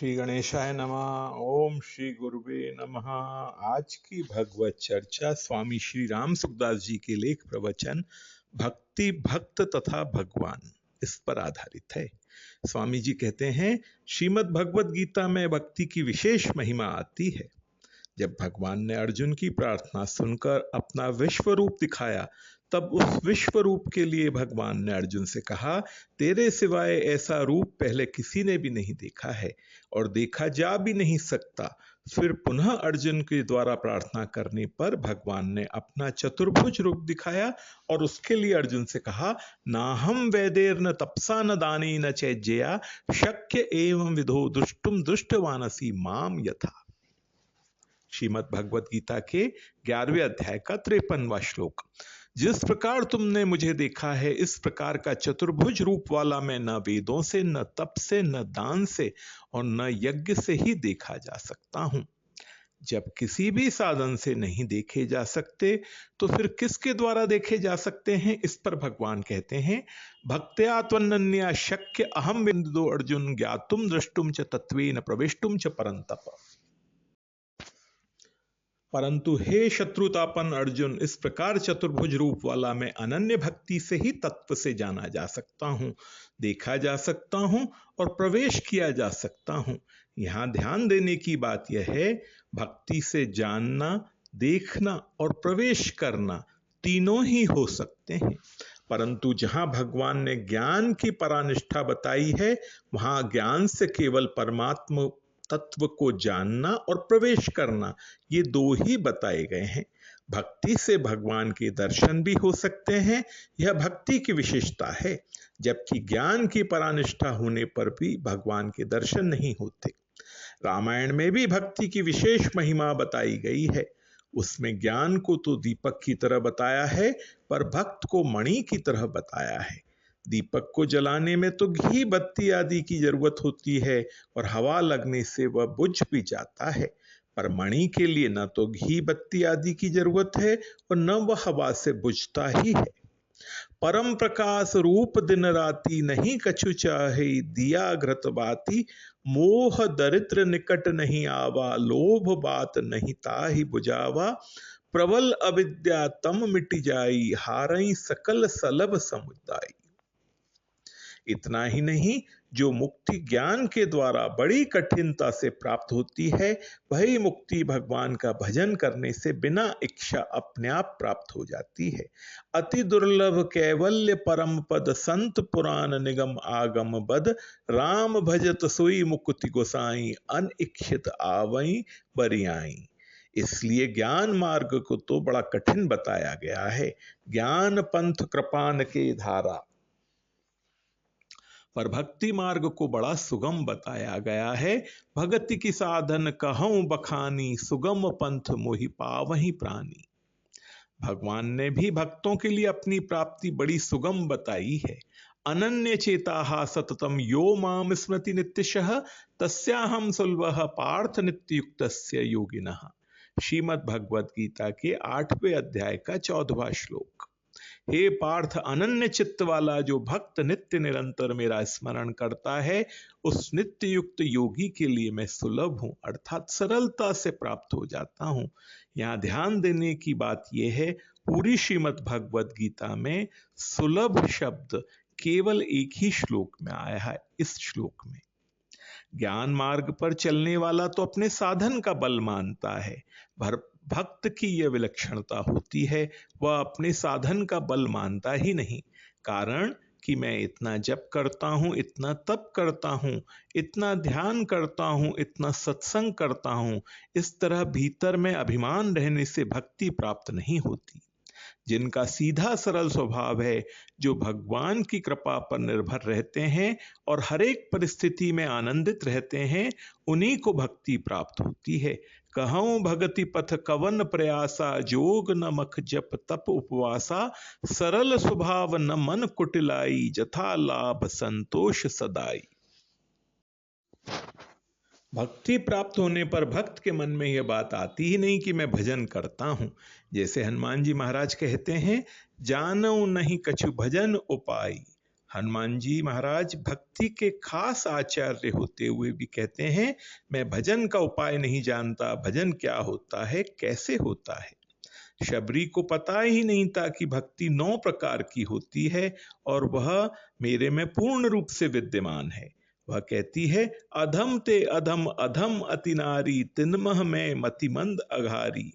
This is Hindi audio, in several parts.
श्री गणेशाय नमः। ओम श्री गुरुवे नमः। आज की भगवत चर्चा स्वामी श्री राम सुखदास जी के लेख प्रवचन भक्ति, भक्त तथा भगवान, इस पर आधारित है। स्वामी जी कहते हैं, श्रीमद् भगवत गीता में भक्ति की विशेष महिमा आती है। जब भगवान ने अर्जुन की प्रार्थना सुनकर अपना विश्व रूप दिखाया, तब उस विश्व रूप के लिए भगवान ने अर्जुन से कहा, तेरे सिवाय ऐसा रूप पहले किसी ने भी नहीं देखा है और देखा जा भी नहीं सकता। फिर पुनः अर्जुन के द्वारा प्रार्थना करने पर भगवान ने अपना चतुर्भुज रूप दिखाया और उसके लिए अर्जुन से कहा, नाहम वैदेर न तपसा न दानी न चैज्यया शक्य एवं विधो दुष्टुम दुष्टवानसी माम यथा। श्रीमद् भगवत गीता के 11वें अध्याय का 53वां श्लोक। जिस प्रकार तुमने मुझे देखा है, इस प्रकार का चतुर्भुज रूप वाला मैं न वेदों से, न तप से, न दान से और न यज्ञ से ही देखा जा सकता हूं। जब किसी भी साधन से नहीं देखे जा सकते, तो फिर किसके द्वारा देखे जा सकते हैं? इस पर भगवान कहते हैं, भक्त्या त्वन्नन्या शक्य अहम बिंदु अर्जुन ज्ञातुम दृष्टुम च तत्वेन प्रविष्टुम च परंतप। परंतु हे शत्रुतापन अर्जुन, इस प्रकार चतुर्भुज रूप वाला मैं अनन्य भक्ति से ही तत्व से जाना जा सकता हूं, देखा जा सकता हूं और प्रवेश किया जा सकता हूं। यहां ध्यान देने की बात यह है, भक्ति से जानना, देखना और प्रवेश करना तीनों ही हो सकते हैं। परंतु जहां भगवान ने ज्ञान की परानिष्ठा बताई है, वहां ज्ञान से केवल परमात्मा तत्व को जानना और प्रवेश करना, ये दो ही बताए गए हैं। भक्ति से भगवान के दर्शन भी हो सकते हैं, यह भक्ति की विशेषता है, जबकि ज्ञान की परानिष्ठा होने पर भी भगवान के दर्शन नहीं होते। रामायण में भी भक्ति की विशेष महिमा बताई गई है। उसमें ज्ञान को तो दीपक की तरह बताया है, पर भक्त को मणि की तरह बताया है। दीपक को जलाने में तो घी बत्ती आदि की जरूरत होती है और हवा लगने से वह बुझ भी जाता है, पर मणि के लिए न तो घी बत्ती आदि की जरूरत है और न वह हवा से बुझता ही है। परम प्रकाश रूप दिन राती, नहीं कछु चाहे दिया घृत बाती। मोह दरिद्र निकट नहीं आवा, लोभ बात नहीं ताहि बुझावा। प्रबल अविद्या तम मिट जाई, हारई सकल सलभ समुदाई। इतना ही नहीं, जो मुक्ति ज्ञान के द्वारा बड़ी कठिनता से प्राप्त होती है, वही मुक्ति भगवान का भजन करने से बिना इच्छा अपने आप प्राप्त हो जाती है। अति दुर्लभ कैवल्य परम पद, संत पुराण निगम आगम बद। राम भजत सोई मुक्ति गोसाई, अनइच्छित आवई बरियाई। इसलिए ज्ञान मार्ग को तो बड़ा कठिन बताया गया है, ज्ञान पंथ कृपान के धारा, पर भक्ति मार्ग को बड़ा सुगम बताया गया है। भक्ति की साधन कहूं बखानी, सुगम पंथ मोहि पावहि प्राणी। भगवान ने भी भक्तों के लिए अपनी प्राप्ति बड़ी सुगम बताई है। अनन्य चेताहा सततम यो माम स्मृति नित्यशः, तस्याहम सुलभः पार्थ नित्ययुक्तस्य योगिनः। श्रीमद् भगवत गीता के 8वें अध्याय का 14वां श्लोक। हे पार्थ, अनन्य चित्त वाला जो भक्त नित्य निरंतर मेरा स्मरण करता है, उस नित्य युक्त योगी के लिए मैं सुलभ हूं, अर्थात सरलता से प्राप्त हो जाता हूं। यहां ध्यान देने की बात यह है, पूरी श्रीमद् भगवत गीता में सुलभ शब्द केवल एक ही श्लोक में आया है। इस श्लोक में ज्ञान मार्ग पर चलने वाला तो अपने साधन का बल मानता है, भक्त की यह विलक्षणता होती है, वह अपने साधन का बल मानता ही नहीं। कारण कि मैं इतना जप करता हूं, इतना तप करता हूं, इतना ध्यान करता हूं, इतना सत्संग करता हूं, इस तरह भीतर में अभिमान रहने से भक्ति प्राप्त नहीं होती। जिनका सीधा सरल स्वभाव है, जो भगवान की कृपा पर निर्भर रहते हैं और हर एक परिस्थिति में आनंदित रहते हैं, उन्हीं को भक्ति प्राप्त होती है। कहूं भगति पथ कवन प्रयासा, जोग न मख जप तप उपवासा। सरल स्वभाव न मन कुटिलाई, जथा लाभ संतोष सदाई। भक्ति प्राप्त होने पर भक्त के मन में यह बात आती ही नहीं कि मैं भजन करता हूं। जैसे हनुमान जी महाराज कहते हैं, जानऊ नहीं कछु भजन उपाई, हनुमान जी महाराज भक्ति के खास आचार्य होते हुए भी कहते हैं, मैं भजन का उपाय नहीं जानता, भजन क्या होता है, कैसे होता है। शबरी को पता ही नहीं था कि भक्ति 9 प्रकार की होती है और वह मेरे में पूर्ण रूप से विद्यमान है। वह कहती है, अधम ते अधम अधम अति नारी, तिन्मह में मतिमंद अघारी।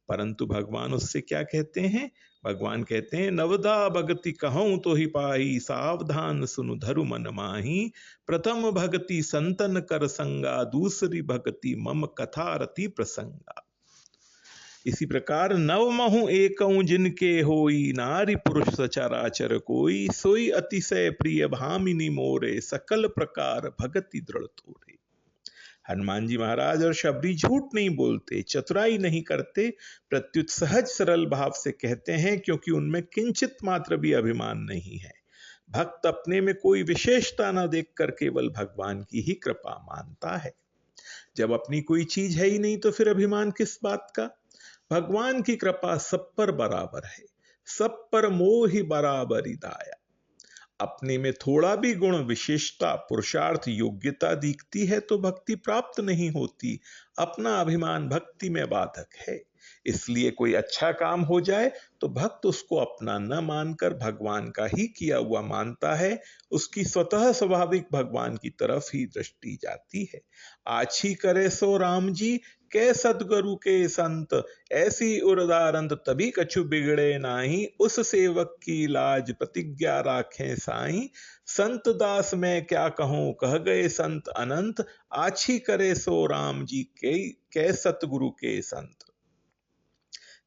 परंतु भगवान उससे क्या कहते हैं? भगवान कहते हैं, नवदा भगति कहूं तो ही पाई, सावधान सुनु धरु मन माही। प्रथम भगति संतन कर संगा, दूसरी भगति मम कथा रति प्रसंगा। इसी प्रकार नव महु एकऊं जिनके होई, नारी पुरुष सचराचर कोई। सोई अतिशय प्रिय भामिनी मोरे, सकल प्रकार भगति दृढ़ तोरे। हनुमान जी महाराज और शबरी झूठ नहीं बोलते, चतुराई नहीं करते, प्रत्युत सहज सरल भाव से कहते हैं, क्योंकि उनमें किंचित मात्र भी अभिमान नहीं है। भक्त अपने में कोई विशेषता न देखकर केवल भगवान की ही कृपा मानता है। जब अपनी कोई चीज है ही नहीं तो फिर अभिमान किस बात का? भगवान की कृपा सब पर बराबर है, सब पर मोहि बराबरि दाया। अपने में थोड़ा भी गुण, विशेषता, पुरुषार्थ, योग्यता दिखती है तो भक्ति प्राप्त नहीं होती। अपना अभिमान भक्ति में बाधक है। इसलिए कोई अच्छा काम हो जाए तो भक्त उसको अपना न मानकर भगवान का ही किया हुआ मानता है। उसकी स्वतः स्वाभाविक भगवान की तरफ ही दृष्टि जाती है। आछी करे सो राम जी, कै सतगुरु के संत, ऐसी उदारंत तभी कछु बिगड़े नाही। उस सेवक की लाज प्रतिज्ञा राखें साई। संत दास मैं क्या कहूं, कह गए संत अनंत। आछी करे सो राम जी, कै सतगुरु के संत।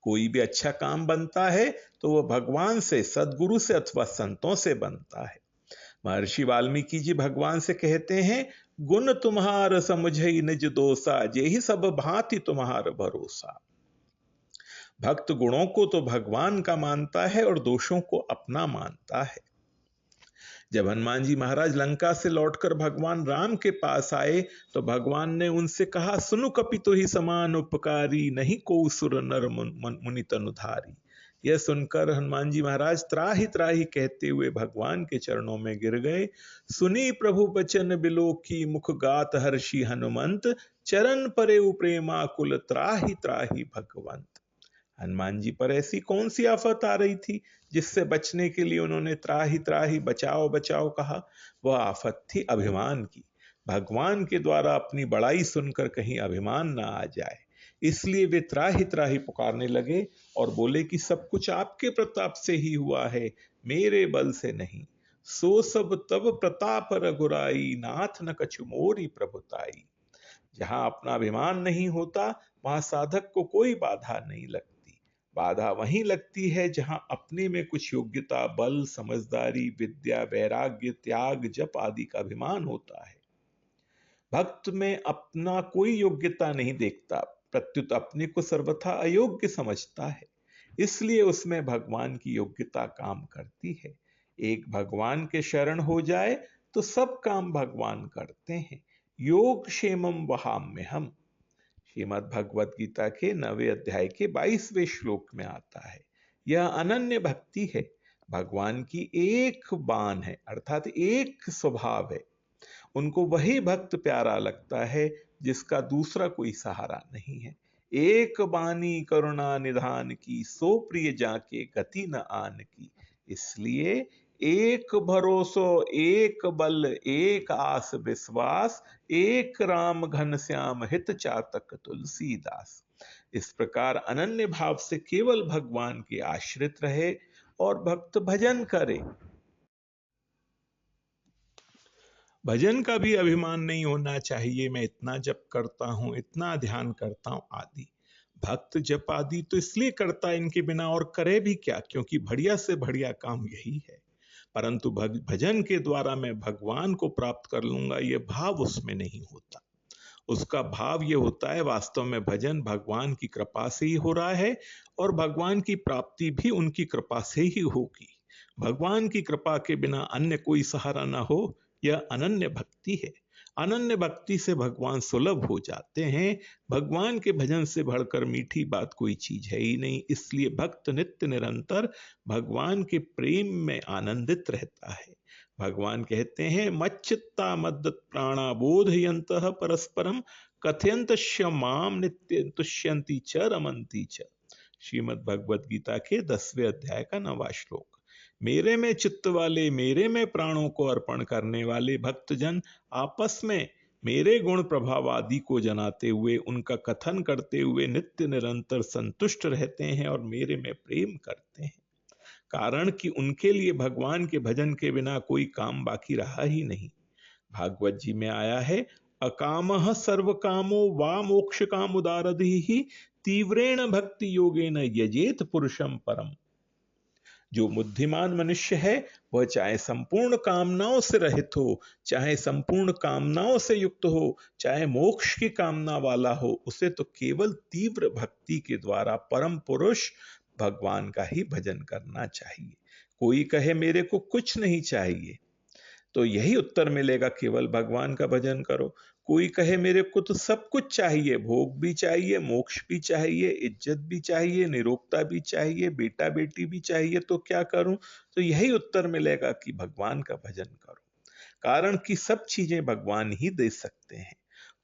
कोई भी अच्छा काम बनता है तो वह भगवान से, सदगुरु से अथवा संतों से बनता है। महर्षि वाल्मीकि जी भगवान से कहते हैं, गुण तुम्हार समझई निज दोषा, जेहि सब भांति तुम्हार भरोसा। भक्त गुणों को तो भगवान का मानता है और दोषों को अपना मानता है। जब हनुमान जी महाराज लंका से लौटकर भगवान राम के पास आए तो भगवान ने उनसे कहा, सुनु कपितो ही समान उपकारी, नहीं को सुर नर मुनि तनुधारी। यह सुनकर हनुमान जी महाराज त्राहि त्राहि कहते हुए भगवान के चरणों में गिर गए। सुनी प्रभु बचन बिलोकी, मुख गात हर्षि हनुमंत। चरण परे प्रेमा कुल, त्राहि त्राहि भगवंत। हनुमान जी पर ऐसी कौन सी आफत आ रही थी जिससे बचने के लिए उन्होंने त्राहि त्राहि बचाओ बचाओ कहा? वह आफत थी अभिमान की। भगवान के द्वारा अपनी बड़ाई सुनकर कहीं अभिमान ना आ जाए, इसलिए वे त्राहि त्राहि पुकारने लगे और बोले कि सब कुछ आपके प्रताप से ही हुआ है, मेरे बल से नहीं। सो सब तब प्रताप रघुराई, नाथ न कछु मोरी प्रभुताई। जहां अपना अभिमान नहीं होता वहां साधक को कोई बाधा नहीं लगती। बाधा वहीं लगती है जहां अपने में कुछ योग्यता, बल, समझदारी, विद्या, वैराग्य, त्याग, जप आदि का अभिमान होता है। भक्त में अपना कोई योग्यता नहीं देखता, प्रत्युत अपने को सर्वथा अयोग्य समझता है। इसलिए उसमें भगवान की योग्यता काम करती है। एक भगवान के शरण हो जाए तो सब काम भगवान करते हैं। योग क्षेमम वहाम्यहम्, श्रीमद् भगवत गीता के 9वें अध्याय के 22वें श्लोक में आता है। यह अनन्य भक्ति है। भगवान की एक बान है, अर्थात एक स्वभाव है। उनको वही भक्त प्यारा लगता है जिसका दूसरा कोई सहारा नहीं है। एक बानी करुणा निधान की, सो प्रिय जाके गति न आन की। इसलिए एक भरोसो, एक बल, एक आस विश्वास, एक राम घन श्याम, हित चातक तुलसीदास। इस प्रकार अनन्य भाव से केवल भगवान के आश्रित रहे और भक्त भजन करे। भजन का भी अभिमान नहीं होना चाहिए, मैं इतना जप करता हूं, इतना ध्यान करता हूं आदि। भक्त जप आदि तो इसलिए करता है, इनके बिना और करे भी क्या, क्योंकि बढ़िया से बढ़िया काम यही है। परंतु भजन के द्वारा मैं भगवान को प्राप्त कर लूंगा, यह भाव उसमें नहीं होता। उसका भाव यह होता है, वास्तव में भजन भगवान की कृपा से ही हो रहा है और भगवान की प्राप्ति भी उनकी कृपा से ही होगी। भगवान की कृपा के बिना अन्य कोई सहारा ना हो, यह अनन्य भक्ति है। अनन्य भक्ति से भगवान सुलभ हो जाते हैं। भगवान के भजन से बढ़कर मीठी बात कोई चीज है ही नहीं। इसलिए भक्त नित्य निरंतर भगवान के प्रेम में आनंदित रहता है। भगवान कहते हैं मच्चित्ता मद्दत प्राणा बोधयन्तः परस्परम कथयन्तश्च माम नित्य तुष्यन्ति च रमन्ति च। श्रीमद् भगवद गीता के 10वें अध्याय का 9वां श्लोक। मेरे में चित्त वाले, मेरे में प्राणों को अर्पण करने वाले भक्तजन आपस में मेरे गुण प्रभाव आदि को जनाते हुए, उनका कथन करते हुए नित्य निरंतर संतुष्ट रहते हैं और मेरे में प्रेम करते हैं। कारण कि उनके लिए भगवान के भजन के बिना कोई काम बाकी रहा ही नहीं। भागवत जी में आया है, अकामः सर्व कामो वा मोक्ष काम उदारधि तीव्रेण भक्ति योगेन यजेत पुरुषम परम। जो बुद्धिमान मनुष्य है वह चाहे संपूर्ण कामनाओं से रहित हो, चाहे संपूर्ण कामनाओं से युक्त हो, चाहे मोक्ष की कामना वाला हो, उसे तो केवल तीव्र भक्ति के द्वारा परम पुरुष भगवान का ही भजन करना चाहिए। कोई कहे मेरे को कुछ नहीं चाहिए, तो यही उत्तर मिलेगा, केवल भगवान का भजन करो। कोई कहे मेरे को तो सब कुछ चाहिए, भोग भी चाहिए, मोक्ष भी चाहिए, इज्जत भी चाहिए, निरोगता भी चाहिए, बेटा बेटी भी चाहिए, तो क्या करूं? तो यही उत्तर मिलेगा कि भगवान का भजन करो। कारण कि सब चीजें भगवान ही दे सकते हैं।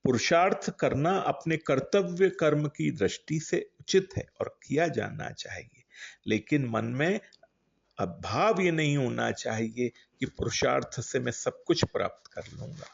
पुरुषार्थ करना अपने कर्तव्य कर्म की दृष्टि से उचित है और किया जाना चाहिए, लेकिन मन में अब भाव ये नहीं होना चाहिए कि पुरुषार्थ से मैं सब कुछ प्राप्त कर लूंगा।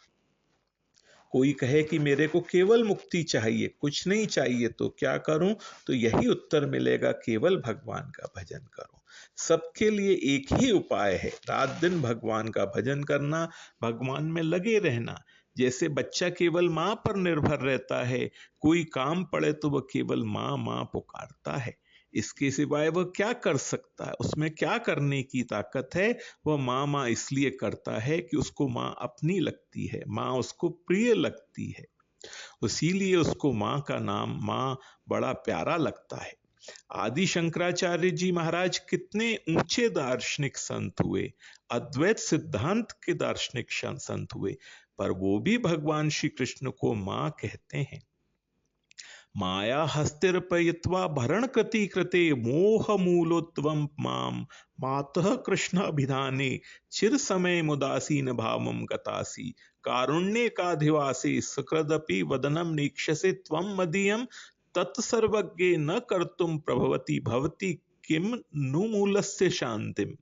कोई कहे कि मेरे को केवल मुक्ति चाहिए, कुछ नहीं चाहिए, तो क्या करूं? तो यही उत्तर मिलेगा, केवल भगवान का भजन करो। सबके लिए एक ही उपाय है, रात दिन भगवान का भजन करना, भगवान में लगे रहना। जैसे बच्चा केवल माँ पर निर्भर रहता है, कोई काम पड़े तो वह केवल माँ माँ पुकारता है, इसके सिवाय वह क्या कर सकता है? उसमें क्या करने की ताकत है? वह माँ माँ इसलिए करता है कि उसको माँ अपनी लगती है, माँ उसको प्रिय लगती है, इसीलिए उसको माँ का नाम माँ बड़ा प्यारा लगता है। आदि शंकराचार्य जी महाराज कितने ऊंचे दार्शनिक संत हुए, अद्वैत सिद्धांत के दार्शनिक संत हुए, पर वो भी भगवान श्री कृष्ण को माँ कहते हैं। माया हस्तिर्पयित्वा भरण कृति कृते मोह मूलोत्वम माम मातः कृष्ण अभिधाने चिर समय मुदासीन भावम गतासी कारुण्य काधिवासे सुकृदपि वदनम नीक्षसे त्वं मदीयम तत्सर्वज्ञे न कर्तुम प्रभवति भवति किम नु मूलस्य शांतिम।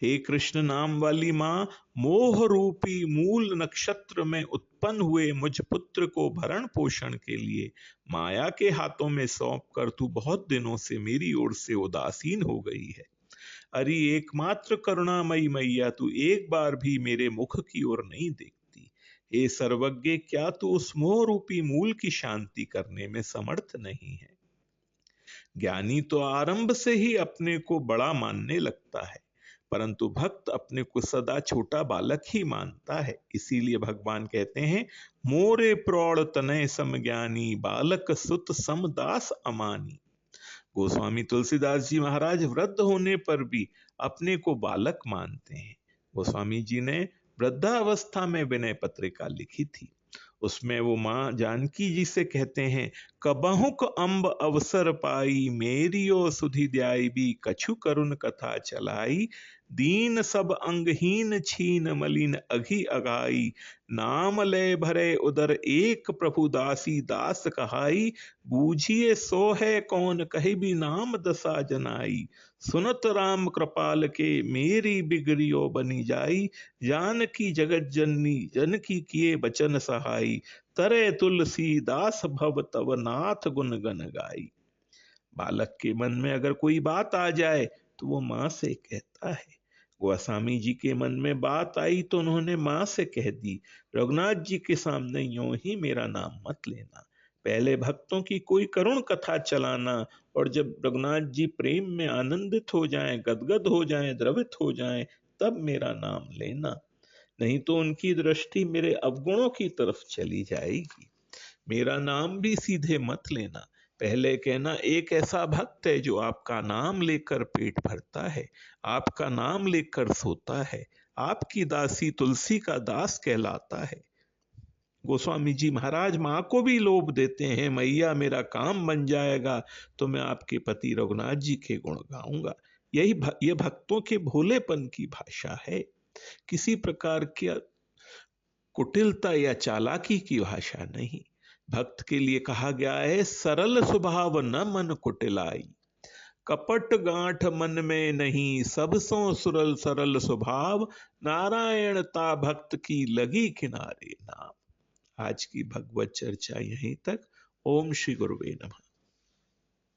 हे कृष्ण नाम वाली माँ, मोह रूपी मूल नक्षत्र में उत्पन्न हुए मुझ पुत्र को भरण पोषण के लिए माया के हाथों में सौंप कर तू बहुत दिनों से मेरी ओर से उदासीन हो गई है। अरे एकमात्र करुणामयी मैया, तू एक बार भी मेरे मुख की ओर नहीं देखती। हे सर्वज्ञ, क्या तू उस मोह रूपी मूल की शांति करने में समर्थ नहीं है? ज्ञानी तो आरंभ से ही अपने को बड़ा मानने लगता है, परंतु भक्त अपने को सदा छोटा बालक ही मानता है। इसीलिए भगवान कहते हैं, मोरे प्रौढ़ तनय सम ज्ञानी बालक सुत सम दास अमानी। गोस्वामी तुलसीदास जी महाराज वृद्ध होने पर भी अपने को बालक मानते हैं। गोस्वामी जी ने वृद्धावस्था में विनय पत्रिका लिखी थी, उसमें वो माँ जानकी जी से कहते हैं, कबहुक अम्ब अवसर पाई मेरियो सुधि द्याई भी कछु करुण कथा चलाई दीन सब अंगहीन छीन मलिन अघि अगाई नाम लय भरे उदर एक प्रभु दासी दास कहाई बूझिए सो है कौन कही भी नाम दशा जनाई सुनत राम कृपाल के मेरी बिगड़ियो बनी जाई जानकी जगत जननी जनकी किए बचन सहाई तरे तुलसी दास भव तव नाथ गुण गन गाई। बालक के मन में अगर कोई बात आ जाए तो वो माँ से कहता है। गोस्वामी जी के मन में बात आई तो उन्होंने माँ से कह दी, रघुनाथ जी के सामने यूं ही मेरा नाम मत लेना, पहले भक्तों की कोई करुण कथा चलाना, और जब रघुनाथ जी प्रेम में आनंदित हो जाएं, गदगद हो जाएं, द्रवित हो जाएं, तब मेरा नाम लेना, नहीं तो उनकी दृष्टि मेरे अवगुणों की तरफ चली जाएगी। मेरा नाम भी सीधे मत लेना, पहले कहना एक ऐसा भक्त है जो आपका नाम लेकर पेट भरता है, आपका नाम लेकर सोता है, आपकी दासी तुलसी का दास कहलाता है। गोस्वामी जी महाराज माँ को भी लोभ देते हैं, मैया मेरा काम बन जाएगा तो मैं आपके पति रघुनाथ जी के गुण गाऊंगा। ये भक्तों के भोलेपन की भाषा है। किसी प्रकार की कुटिलता या चालाकी की भाषा नहीं। भक्त के लिए कहा गया है, सरल स्वभाव न मन कुटिलाई, कपट गांठ मन में नहीं, सब सो सुरल सरल स्वभाव, नारायण ता भक्त की लगी किनारे नाम। आज की भगवत चर्चा यहीं तक। ओम श्री गुरुवे नमः।